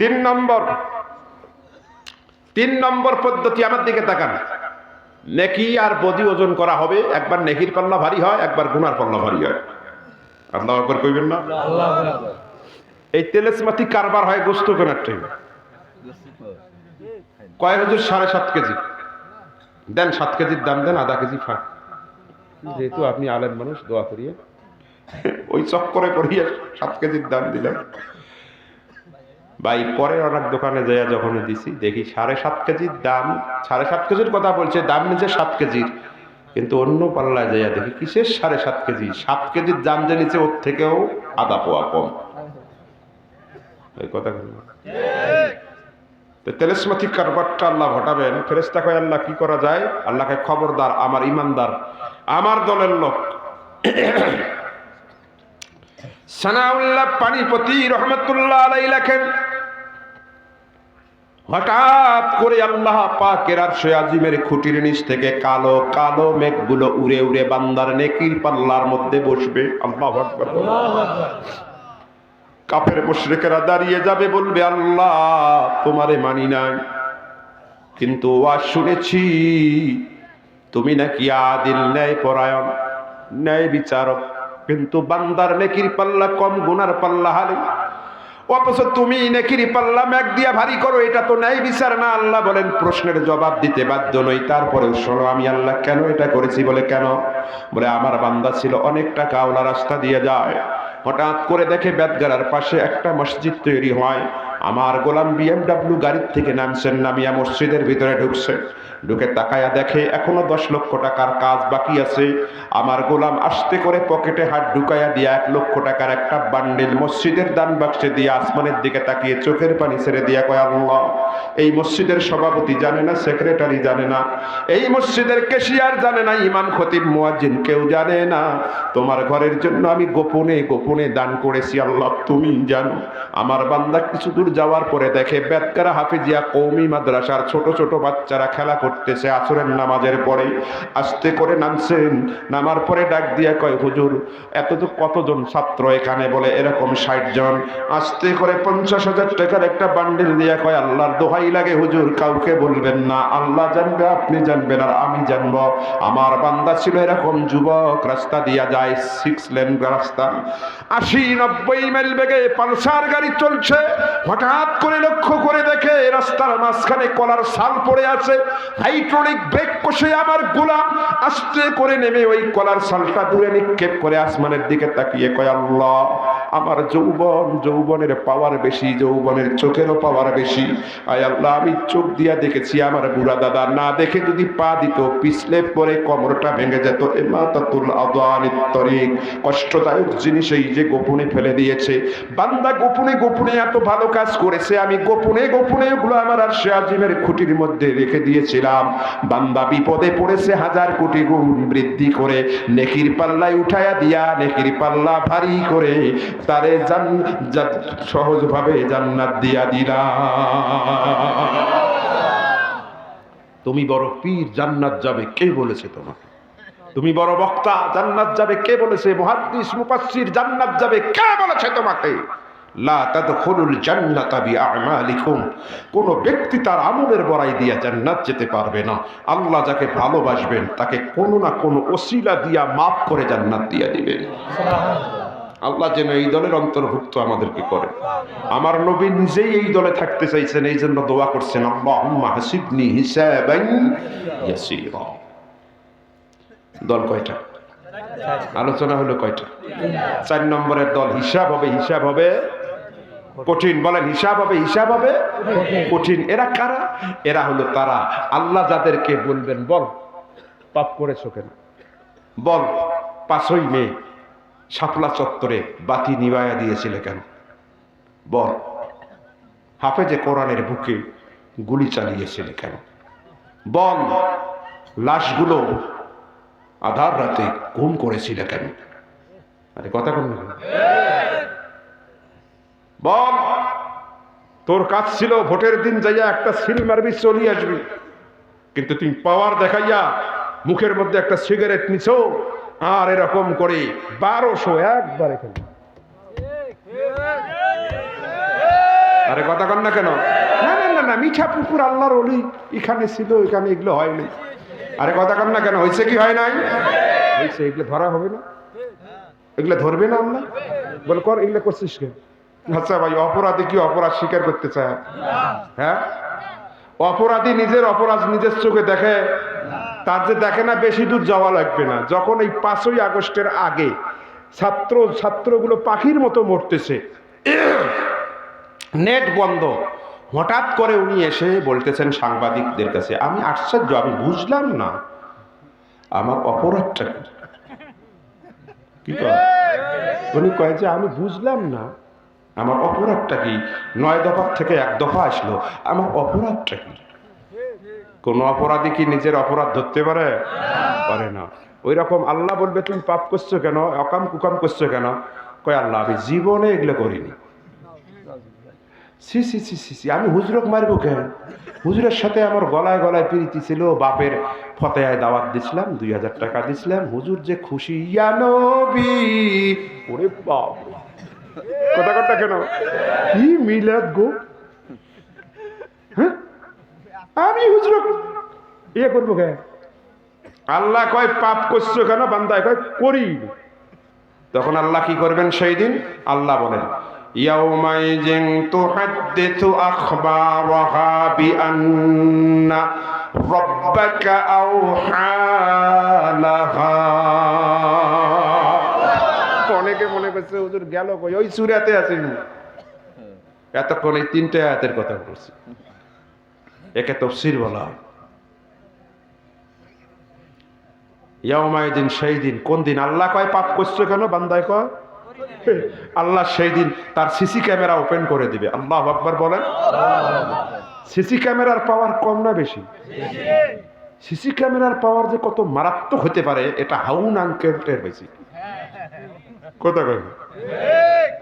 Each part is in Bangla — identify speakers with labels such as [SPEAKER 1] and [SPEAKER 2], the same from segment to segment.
[SPEAKER 1] তিন নম্বর পদ্ধতি, আমার দিকে তাকান। নেকি আর বদি ওজন করা হবে, একবার নেকির পাল্লা ভারী হয়, একবার গুনার পাল্লা ভারী হয়। আল্লাহু আকবার কইবেন না? এই তেলেসমাতি কারবার হয় গোস্ত কেনার টাইম। কয় হুজুর 7.5 কেজি দেন, 7 কেজির দাম দেন, আধা কেজি ফাঁক। যেহেতু আপনি আলেম মানুষ, দোয়া করিয়ে ওই চক্করে পড়িয়ে 7 কেজির দাম দিলেন। ভাই পরে অনেক দোকানে যায় যখন দিছি দেখি 7.5 কেজির দাম, 7.5 কেজির কথা বলছে, দাম নিচে 7 কেজির, কিন্তু অন্য পাল্লায় যায় দেখি কিসের 7.5 কেজি, 7 কেজির দাম যে নিচে ওর থেকেও আধা পোয়া কম। এই কথা তেলেসমাতিক কারবারটা আল্লাহ ঘটাবেন। ফেরেশতা কয় আল্লাহ কি করা যায়? আল্লাহকে খবরদার, আমার ইমানদার, আমার দলের লোক সানাউল্লাহ পানিপতি রহমতুল্লাহ আলাইহি লেখেন, হঠাৎ করে আল্লাহ পাকের আরশে আজিমের খুঁটির নিচ থেকে কালো কালো মেঘগুলো উড়ে উড়ে বান্দার নেকির পাল্লার মধ্যে বসবে। আল্লাহু আকবার। কাফের মুশরিকেরা দাঁড়িয়ে যাবে, বলবে আল্লাহ তোমারে মানি নাই, কিন্তু ওয়াজ শুনেছি তুমি নাকি আদিল, ন্যায় পরায়ণ, ন্যায় বিচারক, কিন্তু বান্দার নেকির পাল্লা কম, গুনার পাল্লা হারে, অথচ তুমি নেকির পাল্লা মেঘ দিয়া ভারী করো, এটা তো ন্যায় বিচার না। আল্লাহ বলেন প্রশ্নের জবাব দিতে বাধ্য নই, তারপরেও শোনো আমি আল্লাহ কেন এটা করেছি। বলে কেন? বলে আমার বান্দা ছিল অনেক টাকা ওলা রাস্তা দিয়ে যায়, হঠাৎ করে দেখে বেদগাড়ার পাশে একটা মসজিদ তৈরি হয়, আমার গোলাম BMW গাড়ির থেকে নামছেন, নামিয়া মসজিদের ভিতরে ঢুকছে, ঢুকে তাকায়া দেখে এখনো 10 লক্ষ টাকার কাজ বাকি আছে। আমার গোলাম আস্তে করে পকেটে হাত ঢুকাইয়া দিয়া 1 লক্ষ টাকার একটা বান্ডিল মসজিদের দান বাক্সে দিয়ে আসমানের দিকে তাকিয়ে চোখের পানি ছেড়ে দিয়া কয় আল্লাহ, এই মসজিদের সভাপতি জানে না, সেক্রেটারি জানে না, এই মসজিদের ক্যাশিয়ার জানে না, ইমাম খতিব মুয়াজ্জিন কেউ জানে না, তোমার ঘরের জন্য আমি গোপনে গোপনে দান করেছি, আল্লাহ তুমি জানো। আমার বান্দা কিছু দূর যাওয়ার পরে দেখে বেদকারা হাফিজিয়া কওমি মাদ্রাসার ছোট ছোট বাচ্চারা খেলা করতেছে, আসরের নামাজের পরে আস্তে করে নামছেন, নামার পরে ডাক দিয়া কয় হুজুর এত তো কতজন ছাত্র এখানে? বলে এরকম 60 জন। আস্তে করে 50,000 টাকার একটা বান্ডিল দিয়া কয় আল্লাহর দোহাই লাগে হুজুর কাউকে বলবেন না, আল্লাহ জানবে, আপনি জানবেন, আর আমি জানবো। আমার বান্দা ছিল এরকম যুবক, রাস্তা দিয়া যায় 6 লেন রাস্তা, 80-90 মাইল বেগে পালসার গাড়ি চলছে, হঠাৎ করে লক্ষ্য করে দেখে রাস্তার মাঝখানে কলার ছাল পড়ে আছে, হাইড্রোলিক ব্রেক কষে আমার গোলাম আস্তে করে নেমে ওই কলার ছালটা দূরে নিক্ষেপ করে আসমানের দিকে তাকিয়ে কয় আল্লাহ আমার যৌবনের পাওয়ার বেশি, যৌবনের চোখেরও পাওয়ার বেশি, আয় আল্লাহ আমি চোখ দিয়া দেখেছি আমার বুড়া দাদা না দেখে যদি পা দিত পিছলে পরে কোমরটা ভেঙে যেত, ইমাতাতুল আদানিত তরিক, কষ্টদায়ক জিনিস এই যে গোপনে ফেলে দিয়েছে। বান্দা গোপনে গোপনে এত ভালো কাজ করেছে, আমি গোপনে গোপনে ওগুলো আমার আরশে আজিমের খুঁটির মধ্যে রেখে দিয়েছিলাম। বান্দা বিপদে পড়েছে, 1000 কোটি গুণ বৃদ্ধি করে নেকির পাল্লায় উঠায়া দিয়া নেকির পাল্লা ভারী করে তারে সহজভাবে জান্নাত দিয়া দিলাম। তুমি বড় পীর, জান্নাত যাবে কে বলেছে তোমাকে? তুমি বড় বক্তা, জান্নাত যাবে কে বলেছে? মুহাদ্দিস মুফাসসির, জান্নাত যাবে কে বলেছে তোমাকে? লা তাদখুলুল জান্নাতা বিআমালিকুম, কোন ব্যক্তি তার আমলের বড়াই দিয়া জান্নাত যেতে পারবে না। আল্লাহ যাকে ভালোবাসবেন তাকে কোনো না কোনো ওসিলা দিয়া মাফ করে জান্নাত দিয়া দিবেন। আল্লাহ যেন এই দলের অন্তর্ভুক্ত আমাদেরকে করে। আমার নবী নিজেই এই দলে থাকতে চাইছেন, এই জন্য দোয়া করছেন আল্লাহুম্মা হাসিবনি হিসাবান ইয়াসীরা। দল কয়টা? আলোচনা হলো কয়টা? 4 নম্বরের দল। হিসাব হবে কঠিন। বলেন হিসাব হবে কঠিন। এরা কারা? এরা হলো তারা, আল্লাহ যাদেরকে বলবেন বল পাপ করেছো কেন, বল 5ই মে শাপলা চত্বরে বাতি নিভায়া দিয়েছিলে কেন, বল হাফেজে কোরআনের বুকে গুলি চালিয়েছিলে কেন, বল লাশগুলো আধার রাতে গুম করেছিলে কেন? আরে কথা কোন? বল তোর কাজ ছিল ভোটের দিন যাইয়া একটা সিল মারবি, চলি আসবি, কিন্তু তুই পাওয়ার দেখাইয়া মুখের মধ্যে একটা সিগারেট নিছো আর এরকম করে 1200 একবার এখানে আরে কথা কন না কেন? না না না না, মিঠা পুকুর আল্লাহর ওলি এখানে ছিল, এখানে এগুলো হয়নি। আরে কথা কন না কেন? হয়েছে কি হয় নাই? হয়েছে। এগুলো ধরা হবে না? এগুলো ধরবে না আল্লাহ? বলে কর, এগুলো করছিস কেন? আচ্ছা ভাই, অপরাধী কি অপরাধ স্বীকার করতে চায়? হ্যাঁ, অপরাধী নিজের অপরাধ নিজের চোখে দেখে? তার যে দেখে না, বেশি দূর যাওয়া লাগবে না। যখন এই 5ই আগস্টের আগে ছাত্রগুলো পাখির মতো মরতেছে, নেট বন্ধ, হঠাৎ করে উনি এসে বলতেছেন সাংবাদিকদের কাছে, আমি আশ্চর্য, আমি বুঝলাম না আমার অপরাধটা কি। উনি কয় যে আমি বুঝলাম না আমার অপরাধটা কি। 9 দফা থেকে 1 দফা আসলো, আমার অপরাধটা কি? কোন অপরাধী কি নিজের অপরাধ ধরতে পারে? পারে না। ওই রকম আল্লাহ বলবে তুমি পাপ করছো কেন, অকাম কুকাম করছো কেন? কয় আল্লাহ আমি জীবনে এগুলো করিনি। সি সি সি সি সি, আমি হুজুরক মারবো কেন? হুজুরের সাথে আমার গলায় গলায় প্রীতি ছিল, বাপের ফতেহায় দাওয়াত দিছিলাম, 2000 টাকা দিছিলাম, হুজুর যে খুশি, ইয়া নবী। ওরে বাপ, কথা কথা কেন? কি মিলাদ গো? হ্যাঁ, আমি হুজুরক ইয়ে করবো কেন? আল্লাহ কয় পাপ করছো কেন? বান্দায় কয় করি। তখন আল্লাহ কি করবেন সেই দিন? আল্লাহ বলেন ইয়াউমাইযিন তুহাদ্দিসু আখবারাহা বিআন্না রাব্বাকা আওহা লাহা। অনেকে মনে করছে হুজুর গেল কই, ওই সূরাতে আছে। এতক্ষণ এই 3টে আয়াতের কথা বলছি, একে তাফসীর বলা হয়। ইয়াউমাইযিন, সেই দিন। কোন দিন? আল্লাহ কয় পাপ করছো কেন? বান্দায় কয় আল্লাহ সেই দিন তার সিসি ক্যামেরা ওপেন করে দিবে। আল্লাহু আকবার বলেন। সিসি ক্যামেরার পাওয়ার কম না বেশি? সিসি ক্যামেরার পাওয়ার যে কত মারাত্মক হতে পারে, এটা হাউন আঙ্কেলের বেশি। কথা কয়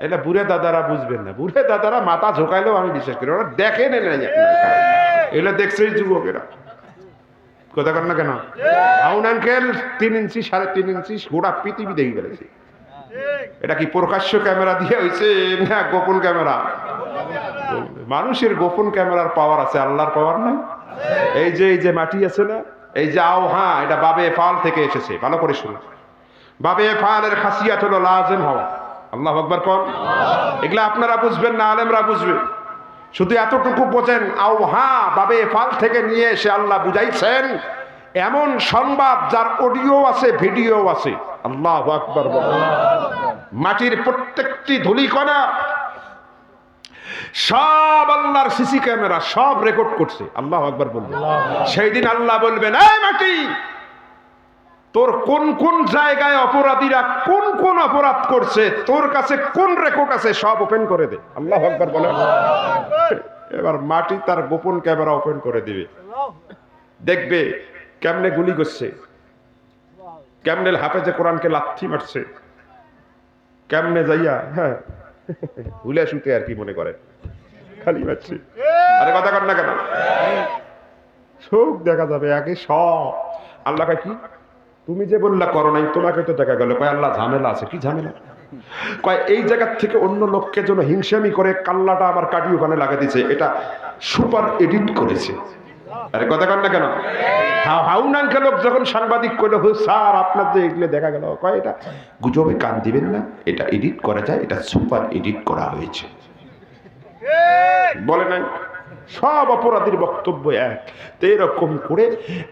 [SPEAKER 1] এটা বুড়ে দাদারা বুঝবেন না। বুড়ে দাদারা মাথা ঝোঁকাইলেও আমি বিশ্বাস করি, ওরা দেখেন না, এগুলো দেখছে যুবকেরা। কথা কর না কেন? হাউন আঙ্কেল 3 ইঞ্চি 3.5 ইঞ্চি গোটা পৃথিবী দেখে ফেলেছে। এটা কি প্রকাশ্য ক্যামেরা দিয়ে হয়েছে না গোপন ক্যামেরা? মানুষের গোপন ক্যামেরার পাওয়ার আছে, আল্লাহর পাওয়ার নাই। এই যে মাটি আছে না, এই যে আওহা, এটা বাবে ফাল থেকে এসেছে। ভালো করে শুনুন, বাবে ফালের খাসিয়াত হলো লাজিম হওয়া। আল্লাহু আকবার কোন। এগুলা আপনারা বুঝবেন না, আলেমরা বুঝবে। শুধু এতটুকু বোঝেন, আওহা বাবে ফাল থেকে নিয়ে এসে আল্লাহ বুঝাইছেন এমন সংবাদ যার অডিও আছে, ভিডিও আছে। আল্লাহু আকবার বলেন। মাটির প্রত্যেকটি ধূলিকণা সব আল্লাহর সিসি ক্যামেরা সব রেকর্ড করছে। আল্লাহু আকবার বলবেন। সেই দিন আল্লাহ বলবেন, এই মাটি, তোর কোন কোন জায়গায় অপরাধীরা কোন কোন অপরাধ করছে, তোর কাছে কোন রেকর্ড আছে, সব ওপেন করে দে। আল্লাহু আকবার বলেন। এবার মাটি তার গোপন ক্যামেরা ওপেন করে দিবে, দেখবে কেমনে গুলি করছে, কেমনে হাফেজে কোরআনকে লাথি মারছে, কেমনে যাইয়া হ্যাঁ ভুলে শুতে আর কি মনে করে খালি মারছে। আরে কথা কর না কেন? চোখ দেখা যাবে আগে সব। আল্লাহ কি তুমি যে বললা করো নাই, তোমাকে তো দেখা গেল। কয় আল্লাহ ঝামেলা আছে। কি ঝামেলা? কয় এই জায়গার থেকে অন্য লোককে যেন হিংসামি করে কাল্লাটা আমার কাটি ওখানে লাগা দিছে, এটা সুপার এডিট করেছে। আরে কথা কর না কেন? হাউন আঙ্কেল যখন সাংবাদিক কইল, স্যার আপনার যে এগুলো দেখা গেল, কয় এটা গুজবে কান দিবেন না, এটা এডিট করা যায়, এটা সুপার এডিট করা হয়েছে। বলে নাই? সব অপরাধীর বক্তব্য এক। তো এরকম করে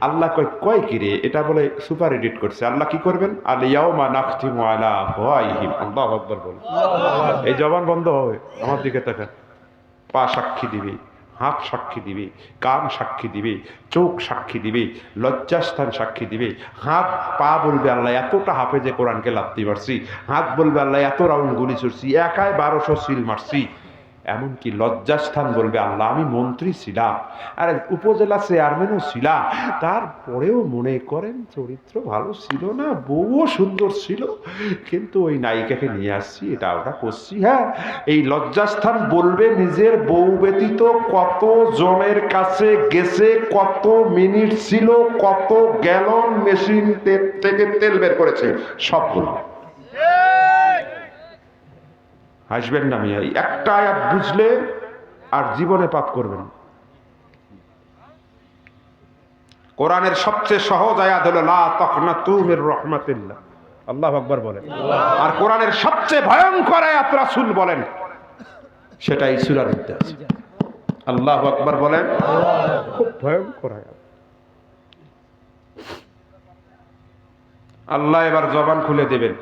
[SPEAKER 1] আল্লাহ কয় কি রে, এটা বলে সুপার এডিট করছে। আল্লাহ কি করবেন? আল ইয়াউমা নাখতিমু আলা আফওয়াহিহিম। আল্লাহু আকবার বল। এই জবান বন্ধ হবে, আমার দিকে তাকান। পা সাক্ষী দিবে, হাত সাক্ষী দিবে, কান সাক্ষী দিবে, চোখ সাক্ষী দিবে, লজ্জাস্থান সাক্ষী দিবে। হাত পা বলবে আল্লাহ এতটা হাফেজে কোরআনকে লাথি মারছি, হাত বলবে আল্লাহ এত রাউন্ড গুলি ছুড়ছি, একাই 1200 সিল মারছি। এমনকি লজ্জাস্থান বলবে আল্লাহ আমি মন্ত্রী ছিলাম, আর উপজেলা চেয়ারম্যানও ছিলাম, তারপরেও মনে করেন চরিত্র ভালো ছিল না, বউও সুন্দর ছিল, কিন্তু ওই নায়িকাকে নিয়ে আসছি, এটা ওটা করছি। হ্যাঁ, এই লজ্জাস্থান বলবে নিজের বউ ব্যতীত কত জনের কাছে গেছে, কত মিনিট ছিল, কত গ্যালন মেশিন থেকে তেল বের করেছে, সব বলবে। হাসবেন না মিয়া, একটা আয়াত বুঝলে আর জীবনে পাপ করবেন না। কোরআনের সবচেয়ে সহজ আয়াত হলো লা তাকনাতু মির রাহমাতিল্লাহ, আল্লাহু আকবার বলেন। আর কোরআনের সবচেয়ে ভয়ঙ্কর আয়াত রাসূল বলেন, সেটা এই সূরার মধ্যে আছে। আল্লাহু আকবার বলেন, খুব ভয়ঙ্কর আয়াত। আল্লাহ এবার জবান খুলে দেবেন,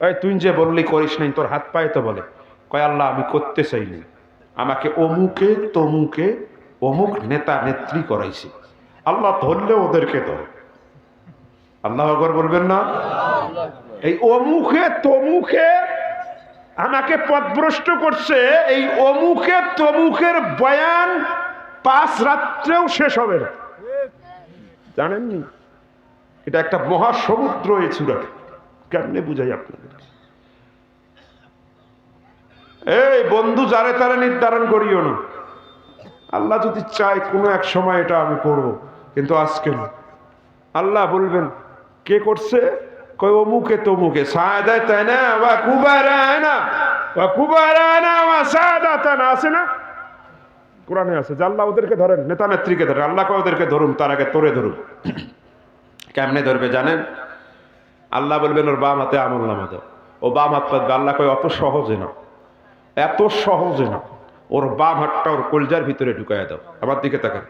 [SPEAKER 1] এই তুই যে বললি করিস নাই, তোর হাত পায়ে তো বলে। কয় আল্লাহ আমি করতে চাইনি, আমাকে অমুকে তমুকে অমুক নেতা নেত্রী করাইছে। আল্লাহ ধরলে ওদেরকে ধরে। আল্লাহু আকবার বলবেন না? এই অমুকে তমুকে আমাকে পথভ্রষ্ট করছে, এই অমুকে তমুকের বয়ান 5 রাত্রেও শেষ হবে না, জানেননি? এটা একটা মহাসমুদ্র এই সূরা। কেমনে বুঝাই আপনাদের? এই বন্ধু যারে তারে নির্ধারণ করিও না। আল্লাহ যদি চায় কোনো এক সময় এটা আমি করব, কিন্তু আজকে না। আল্লাহ বলবেন কে করছে? কই অমুকে তমুকে সায়দায় তাই না বা কুবারানা বা কুবারানা বা সাদাতানা, আছে না? কোরআনে আছে যে আল্লাহ ওদেরকে ধরেন, নেতা নেত্রীকে ধরেন। আল্লাহ কয় ওদেরকে ধরুন, তার আগে তোরে ধরুন। কেমনে ধরবে জানেন? আল্লাহ বলবেন ওর বাম হাতে আমলনামা দাও, ও বাম হাত পাতবে। আল্লাহ কয় অত সহজে না, এত সহজে না, ওর বাম হাতটা ওর কলজার ভিতরে ঢুকাইয়া দাও। আমার দিকে তাকান,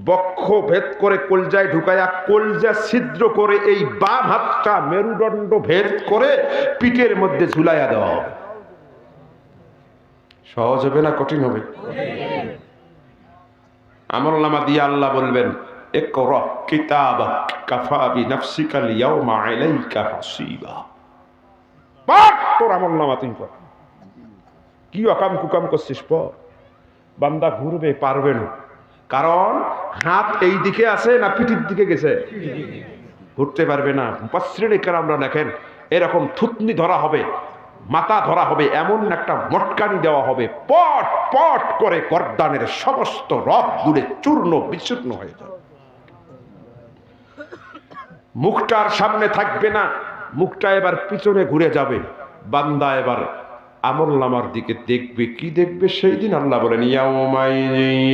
[SPEAKER 1] বক্ষ ভেদ করে কলজায় ঢুকাইয়া কলজা ছিদ্র করে এই বাম হাতটা মেরুদণ্ড ভেদ করে পিঠের মধ্যে ঝুলাইয়া দেওয়া হবে। সহজ হবে না কঠিন হবে? আমলনামা দিয়ে আল্লাহ বলবেন ইকরা কিতাবাক কাফা বিনাফসিকাল ইয়াওমা আলাইকা হাসিবা। পাঠ তোর আমলনামা তুই পড়। কি অকাম কুকাম করছিস পর। বান্দা ঘুরবে পারবে না, কারণ হাত এই দিকে আছে না পিঠির দিকে গেছে, ঘুরতে পারবে না। মুফাসসিরিন আমরা দেখেন এরকম থুতনি ধরা হবে, মাথা ধরা হবে, এমন একটা মটকানি দেওয়া হবে, পট পট করে গর্দানের সমস্ত রব দূরে চূর্ণ বিচূর্ণ হয়ে যাবে। মুখটার সামনে থাকবে না, মুখটা এবার পিছনে ঘুরে যাবে। বান্দা এবার আমলনামার দিকে দেখবে। কি দেখবে সেই দিন? আল্লাহ বলেন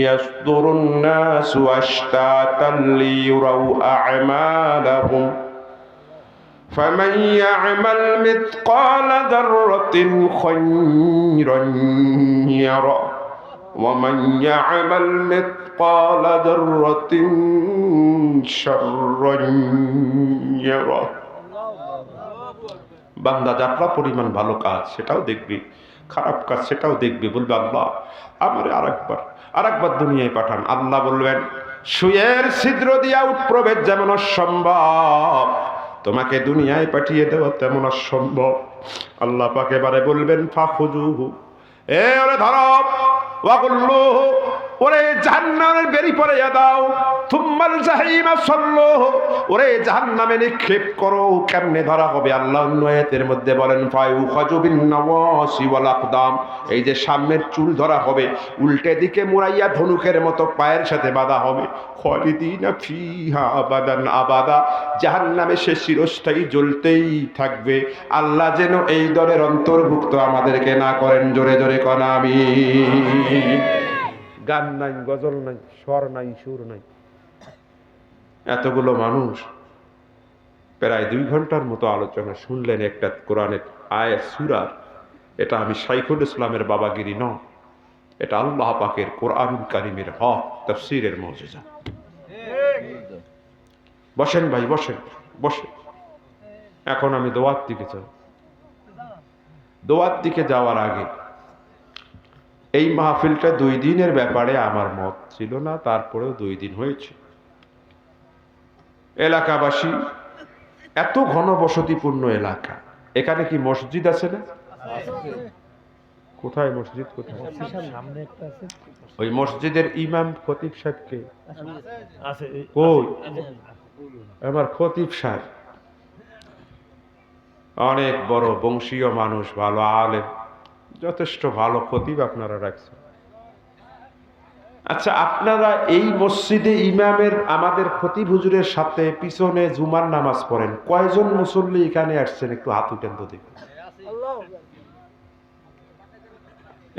[SPEAKER 1] ইয়াসদুরুন নাসু আশতাতান লিয়ুরাউ আ'মালাহুম ফামান ইয়া'মাল মিথকালা যাররাতিন খায়রান ইয়ারা ওয়া মান ইয়া'মাল মিথকালা যাররাতিন শাররান ইয়ারা। বান্দা যাত্রা পরিমাণ ভালো কাজ সেটাও দেখবি, খারাপ কাজ সেটাও দেখবি। বলবে আল্লাহ আমার আরেকবার দুনিয়ায় পাঠান। আল্লাহ বলবেন সুয়ের ছিদ্র দিয়া উৎপ্রভেদ যেমন অসম্ভব, তোমাকে দুনিয়ায় পাঠিয়ে দেওয়া তেমন অসম্ভব। আল্লাহ পাক এবারে বলবেন ফাখুজুহু, এ ওরে ধরো, ওয়াকুল্লুহু, ওরে জাহান্নামের বেরি পরে দাও, থুম্মাল জাহিমা সাল্লুহু, ওরে জাহান্নামে নিক্ষেপ করো। কেমনে ধরা হবে? আল্লাহ অন্য আয়াতের মধ্যে বলেন ফায়ুখাজু বিন নাওয়াসি ওয়াল আকদাম, এই যে সামনের চুল ধরা হবে, উল্টে দিকে মুড়াইয়া ধনুকের মতো পায়ের সাথে বাঁধা হবে। খালিদিনা ফিহা আবাদান আবাদা, জাহান্নামে সে চিরস্থায়ী জ্বলতেই থাকবে। আল্লাহ যেন এই দলের অন্তর্ভুক্ত আমাদেরকে না করেন। জোরে জোরে কন আমিন। গান নাই, গজল নাই, স্বর নাই, সুর নাই, এতগুলো মানুষ প্রায় 2 ঘন্টার মতো আলোচনা শুনলেন একটা কোরআনের আয়াত সূরার। এটা আমি শাইখুল ইসলামের বাবাগিরি নয়, এটা আল্লাহ পাকের কোরআনুল কারীমের হক তাফসীরের মুজিজা। বসেন ভাই, বসেন বসেন। এখন আমি দোয়ার দিকে যাব। দোয়ার দিকে যাওয়ার আগে এই মাহফিলটা 2 দিনের ব্যাপারে আমার মত ছিল না, তারপরেও 2 দিন হয়েছে। এলাকাবাসী এত ঘনবসতিপূর্ণ এলাকা, এখানে কি মসজিদ আছে না? কোথায় মসজিদ? কোথায়? ওই মসজিদের ইমাম খতিব সাহেবকে কই? আমার খতিব সাহেব অনেক বড় বংশীয় মানুষ, ভালো আলেম, যথেষ্ট ভালো খতিব আপনারা রাখছেন। আচ্ছা, আপনারা এই মসজিদে ইমামের আমাদের খতিব হুজুরের সাথে পিছনে জুমার নামাজ পড়েন, কয়জন মুসল্লি এখানে আসছেন? একটু হাত উঠেন তো দেখুন।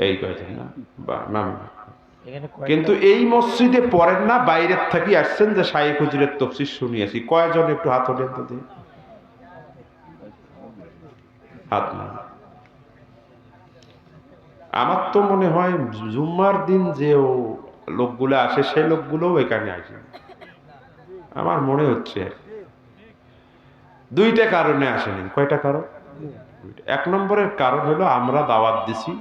[SPEAKER 1] এই কয়জন না বা নাম।
[SPEAKER 2] এখানে
[SPEAKER 1] কিন্তু এই মসজিদে পড়েন না, বাইরের থাকি আসছেন যে শাইখ হুজুরের তাফসীর শুনিয়েছি, কয়জন একটু হাত ওঠেন তো দেখি। হাত না। আমার তো মনে হয় জুম্মার দিন যে লোকগুলো আসে সেই লোকগুলোও এখানে আসে, আমার মনে হচ্ছে। দুইটা কারণে আসেনি। কয়টা কারণ? এক নম্বরের কারণ হলো আমরা দাওয়াত দিছি,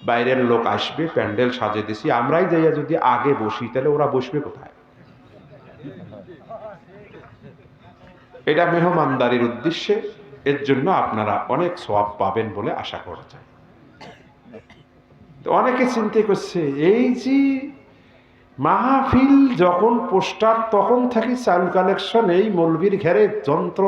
[SPEAKER 1] বাইরের লোক আসবে, প্যান্ডেল সাজিয়ে দিছি, আমরাই যাইয়া যদি আগে বসি তাহলে ওরা বসবে কোথায়? এটা মেহমানদারির উদ্দেশ্যে, এর জন্য আপনারা অনেক সওয়াব পাবেন বলে আশা করা যায়। তো অনেকে চিন্তা করছে এই যে মাহফিল যখন পোস্টার তখন থাকি চাল কালেকশন, এই মৌলবীর ঘেরে যন্ত্র